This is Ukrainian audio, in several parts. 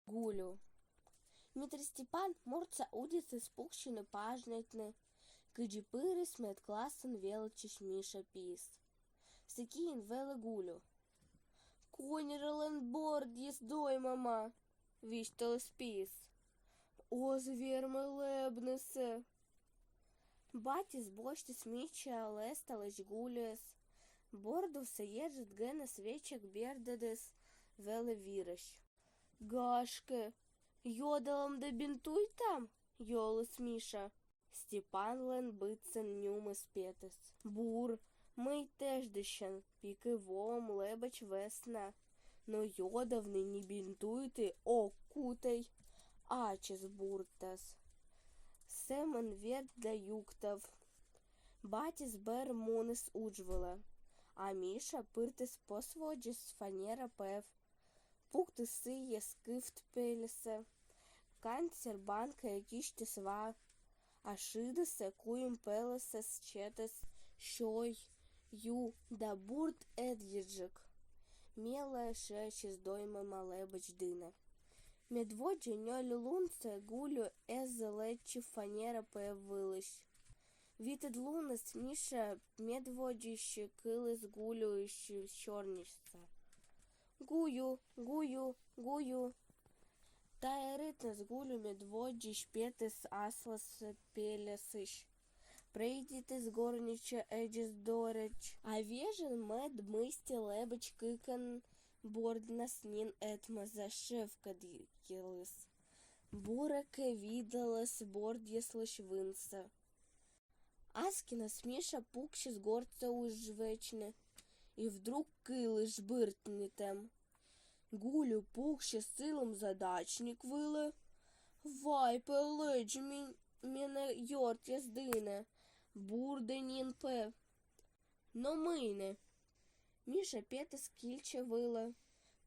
Гулю. Митр Степан морца удицы спухщины пажнетны, кыджипыры смет классен велчиш Миша пис. Сыкиин велы гулю. Конерален борд ездой, мама, виштал спис. О, звермы лебнесе. Батис боштис Мича лесталыш гулюс. Бордуса ежит генес вечек бердедес велы вирыш. Гашке, йодалом да бинтуй там, йолос Миша. Степан лен бицен нюми спетес. Бур, мий теж дещен, піки вом, лебач весна. Но йодавни не бінтуйте, о, кутей, ачес буртас. Семен вет да юктав. Батіс бер мунис уджвела, а Міша пиртис посводжіс фанера пев. Пукти сиє скифт пелесе, канцер банка якісь сва, а шидесе куєм пелесе счетес, шой, ю, да бурт ед'їджик. Мєле шечі з дойми малебач дина. Медводжі ньолі лунце гулю езе лечі фанера появилищ. Вітед лунес Міша медводжі щекили з гулю і чорнішся. Гую, гую, гую. Та еритне з гулю медводжі шпетис аслас пелесиш. Прийдіте з горніча еджіс дореч. А вежен мед мисті лебеч кикан борд наснін етма зашевка дікілис. Буреке відалес борд єслиш винса. Аскіна сміша пукші з горця ужвечне. І вдруг килиш биртнітем. Гулю пухще силом задачник виле. Вай, пеледж мене йорт яздине. Бурденін пев. Но мине. Міша п'єте кільче виле.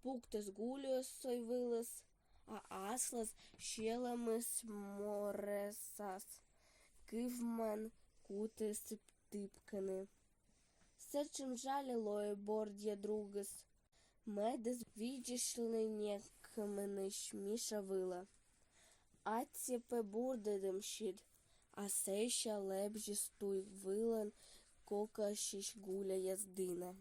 Пукте з гулю сой вилес. А аслас щелами сморесас. Кивман кути сиптипкани. Сечем жалілої борд'я другес. Медес відійшли некменеш Міша вила. Аціпе бурдедем щит, а сейща лебжі стуй вилен, кока шіш гуля яздина.